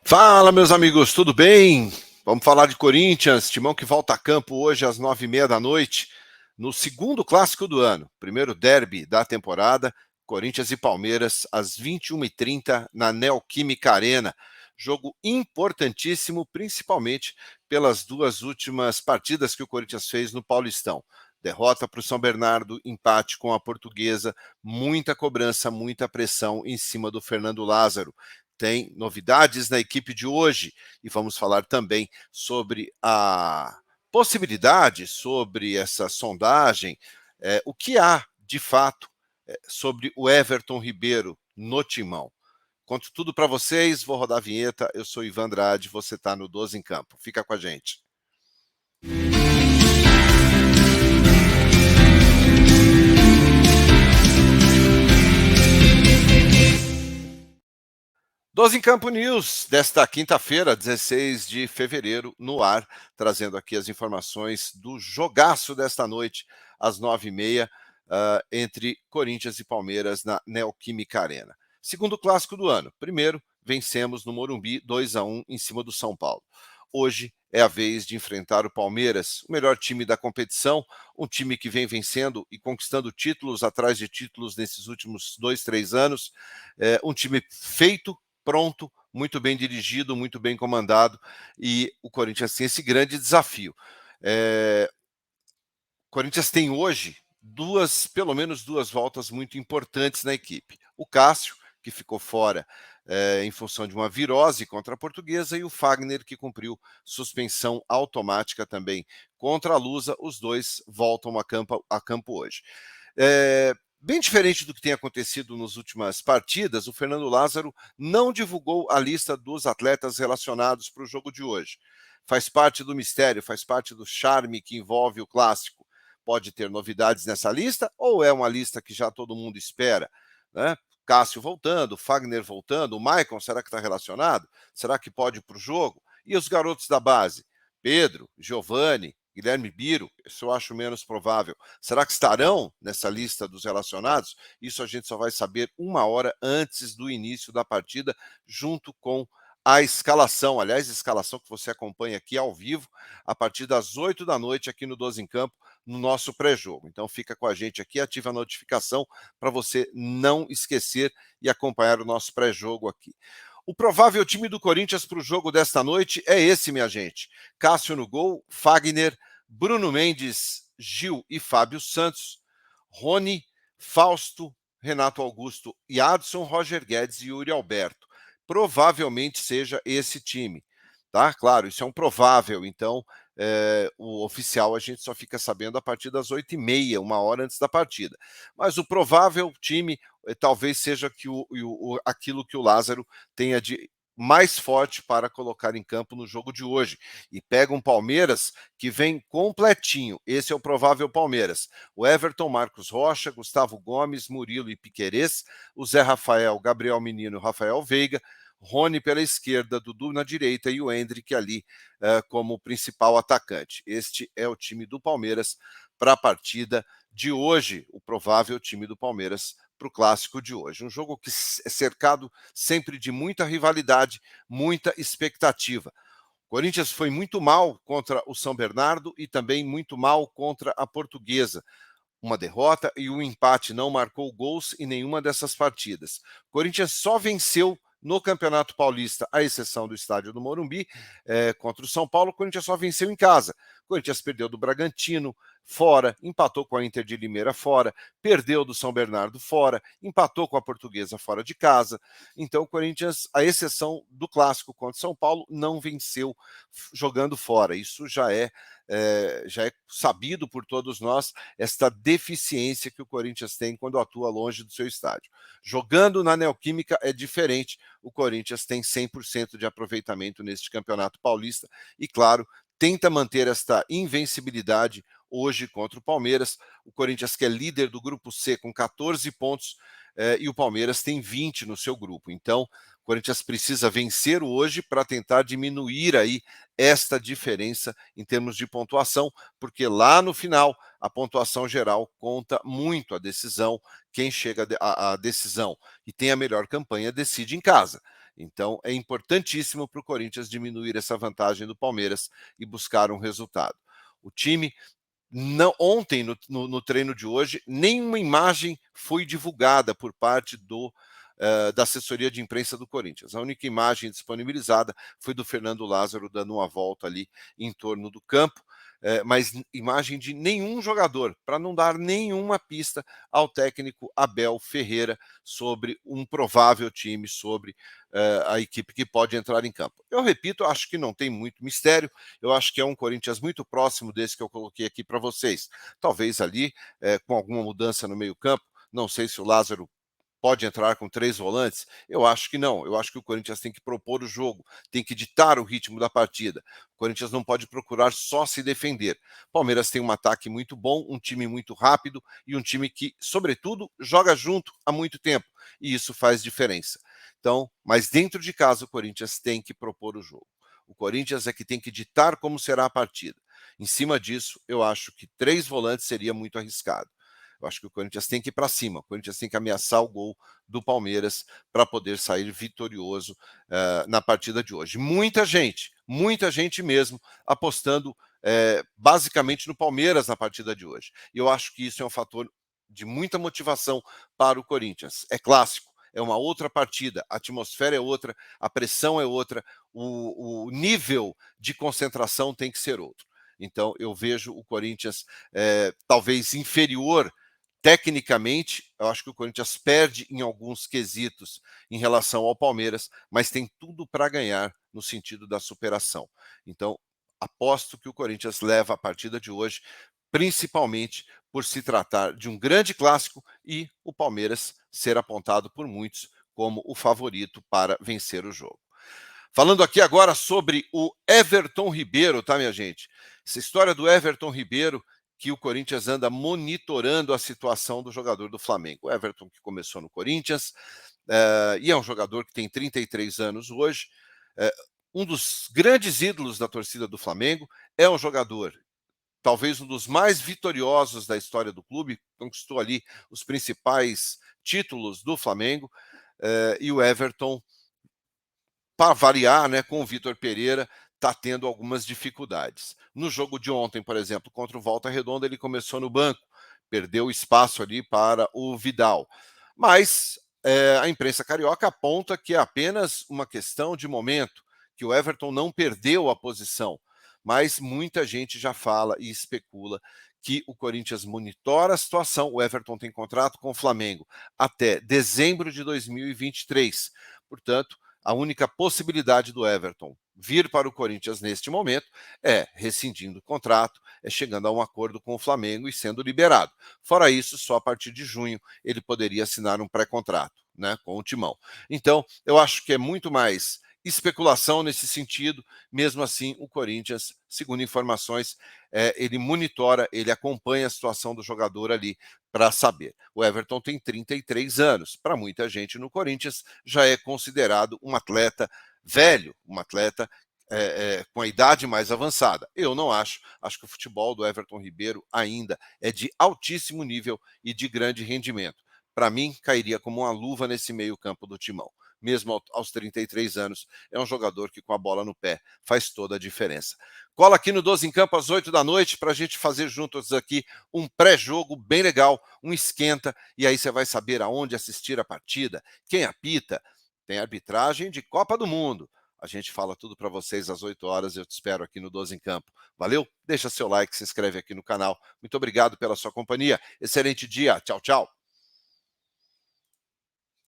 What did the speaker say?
Fala, meus amigos, tudo bem? Vamos falar de Corinthians, timão que volta a campo hoje às 9h30 da noite, no segundo clássico do ano, primeiro derby da temporada, Corinthians e Palmeiras, às 21h30 na Neoquímica Arena. Jogo importantíssimo, principalmente pelas duas últimas partidas que o Corinthians fez no Paulistão. Derrota para o São Bernardo, empate com a Portuguesa, muita cobrança, muita pressão em cima do Fernando Lázaro. Tem novidades na equipe de hoje e vamos falar também sobre a possibilidade, sobre essa sondagem, o que há de fato sobre o Everton Ribeiro no timão. Conto tudo para vocês, vou rodar a vinheta. Eu sou Ivan Andrade, você está no 12 em Campo. Fica com a gente. 12 em Campo News, desta quinta-feira, 16 de fevereiro, no ar, trazendo aqui as informações do jogaço desta noite, às 9h30, entre Corinthians e Palmeiras na Neoquímica Arena. Segundo clássico do ano. Primeiro, vencemos no Morumbi 2-1 em cima do São Paulo. Hoje é a vez de enfrentar o Palmeiras, o melhor time da competição, um time que vem vencendo e conquistando títulos atrás de títulos nesses últimos 2, 3 anos, um time feito, pronto, muito bem dirigido, muito bem comandado, e o Corinthians tem esse grande desafio. O Corinthians tem hoje pelo menos duas voltas muito importantes na equipe. O Cássio, que ficou fora em função de uma virose contra a Portuguesa, e o Fagner, que cumpriu suspensão automática também contra a Lusa. Os dois voltam a campo hoje. Bem diferente do que tem acontecido nas últimas partidas, o Fernando Lázaro não divulgou a lista dos atletas relacionados para o jogo de hoje. Faz parte do mistério, faz parte do charme que envolve o clássico. Pode ter novidades nessa lista ou é uma lista que já todo mundo espera, né? Cássio voltando, Fagner voltando, o Maicon, será que está relacionado? Será que pode ir para o jogo? E os garotos da base? Pedro, Giovani, Guilherme Biro, isso eu acho menos provável. Será que estarão nessa lista dos relacionados? Isso a gente só vai saber 1 hora antes do início da partida, junto com a escalação. Aliás, a escalação que você acompanha aqui ao vivo, a partir das 8 da noite, aqui no 12 em Campo, no nosso pré-jogo. Então fica com a gente aqui, ativa a notificação para você não esquecer e acompanhar o nosso pré-jogo aqui. O provável time do Corinthians para o jogo desta noite é esse, minha gente. Cássio no gol, Fagner, Bruno Mendes, Gil e Fábio Santos, Rony, Fausto, Renato Augusto e Adson, Roger Guedes e Yuri Alberto. Provavelmente seja esse time, tá? Claro, isso é um provável, então o oficial a gente só fica sabendo a partir das 8h30, 1 hora antes da partida. Mas o provável time talvez seja aquilo que o Lázaro tenha de mais forte para colocar em campo no jogo de hoje. E pega um Palmeiras que vem completinho. Esse é o provável Palmeiras. O Everton, Marcos Rocha, Gustavo Gomes, Murilo e Piquerez, o Zé Rafael, Gabriel Menino, Rafael Veiga, Rony pela esquerda, Dudu na direita e o Endrick ali como principal atacante. Este é o time do Palmeiras para a partida de hoje, o provável time do Palmeiras para o clássico de hoje. Um jogo que é cercado sempre de muita rivalidade, muita expectativa. O Corinthians foi muito mal contra o São Bernardo e também muito mal contra a Portuguesa. Uma derrota e um empate, não marcou gols em nenhuma dessas partidas. O Corinthians só venceu no Campeonato Paulista, à exceção do estádio do Morumbi, contra o São Paulo. O Corinthians só venceu em casa. O Corinthians perdeu do Bragantino fora, empatou com a Inter de Limeira fora, perdeu do São Bernardo fora, empatou com a Portuguesa fora de casa. Então o Corinthians, à exceção do clássico contra o São Paulo, não venceu jogando fora. Isso já é sabido por todos nós, esta deficiência que o Corinthians tem quando atua longe do seu estádio. Jogando na Neoquímica é diferente, o Corinthians tem 100% de aproveitamento neste Campeonato Paulista e, claro, tenta manter esta invencibilidade hoje contra o Palmeiras. O Corinthians, que é líder do grupo C com 14 pontos, e o Palmeiras tem 20 no seu grupo. Então, o Corinthians precisa vencer hoje para tentar diminuir aí esta diferença em termos de pontuação, porque lá no final a pontuação geral conta muito a decisão. Quem chega à decisão e tem a melhor campanha decide em casa. Então, é importantíssimo para o Corinthians diminuir essa vantagem do Palmeiras e buscar um resultado. O time não, ontem, no treino de hoje, nenhuma imagem foi divulgada por parte da assessoria de imprensa do Corinthians. A única imagem disponibilizada foi do Fernando Lázaro dando uma volta ali em torno do campo, mas imagem de nenhum jogador, para não dar nenhuma pista ao técnico Abel Ferreira sobre um provável time, sobre a equipe que pode entrar em campo. Eu repito, acho que não tem muito mistério, eu acho que é um Corinthians muito próximo desse que eu coloquei aqui para vocês. Talvez ali, com alguma mudança no meio-campo, não sei se o Lázaro pode entrar com 3 volantes? Eu acho que não. Eu acho que o Corinthians tem que propor o jogo, tem que ditar o ritmo da partida. O Corinthians não pode procurar só se defender. Palmeiras tem um ataque muito bom, um time muito rápido e um time que, sobretudo, joga junto há muito tempo. E isso faz diferença. Então, mas dentro de casa o Corinthians tem que propor o jogo. O Corinthians é que tem que ditar como será a partida. Em cima disso, eu acho que 3 volantes seria muito arriscado. Eu acho que o Corinthians tem que ir para cima, o Corinthians tem que ameaçar o gol do Palmeiras para poder sair vitorioso na partida de hoje. Muita gente mesmo, apostando basicamente no Palmeiras na partida de hoje. E eu acho que isso é um fator de muita motivação para o Corinthians. É clássico, é uma outra partida, a atmosfera é outra, a pressão é outra, o nível de concentração tem que ser outro. Então, eu vejo o Corinthians talvez inferior tecnicamente. Eu acho que o Corinthians perde em alguns quesitos em relação ao Palmeiras, mas tem tudo para ganhar no sentido da superação. Então, aposto que o Corinthians leva a partida de hoje, principalmente por se tratar de um grande clássico e o Palmeiras ser apontado por muitos como o favorito para vencer o jogo. Falando aqui agora sobre o Everton Ribeiro, tá, minha gente? Essa história do Everton Ribeiro, que o Corinthians anda monitorando a situação do jogador do Flamengo. O Everton, que começou no Corinthians, e é um jogador que tem 33 anos hoje, um dos grandes ídolos da torcida do Flamengo, é um jogador, talvez um dos mais vitoriosos da história do clube, conquistou ali os principais títulos do Flamengo, e o Everton, para variar, né, com o Vitor Pereira, está tendo algumas dificuldades. No jogo de ontem, por exemplo, contra o Volta Redonda, ele começou no banco, perdeu espaço ali para o Vidal. Mas a imprensa carioca aponta que é apenas uma questão de momento, que o Everton não perdeu a posição. Mas muita gente já fala e especula que o Corinthians monitora a situação. O Everton tem contrato com o Flamengo até dezembro de 2023. Portanto, a única possibilidade do Everton vir para o Corinthians neste momento é rescindindo o contrato, é chegando a um acordo com o Flamengo e sendo liberado. Fora isso, só a partir de junho ele poderia assinar um pré-contrato, né, com o Timão. Então, eu acho que é muito mais especulação nesse sentido. Mesmo assim, o Corinthians, segundo informações, ele monitora, ele acompanha a situação do jogador ali para saber. O Everton tem 33 anos. Para muita gente no Corinthians, já é considerado um atleta velho, um atleta com a idade mais avançada. Eu não acho. Acho que o futebol do Everton Ribeiro ainda é de altíssimo nível e de grande rendimento. Para mim, cairia como uma luva nesse meio-campo do Timão. Mesmo aos 33 anos, é um jogador que, com a bola no pé, faz toda a diferença. Cola aqui no 12 em Campo às 8 da noite para a gente fazer juntos aqui um pré-jogo bem legal, um esquenta, e aí você vai saber aonde assistir a partida, quem apita, tem arbitragem de Copa do Mundo. A gente fala tudo para vocês às 8 horas, eu te espero aqui no 12 em Campo. Valeu? Deixa seu like, se inscreve aqui no canal. Muito obrigado pela sua companhia. Excelente dia. Tchau, tchau.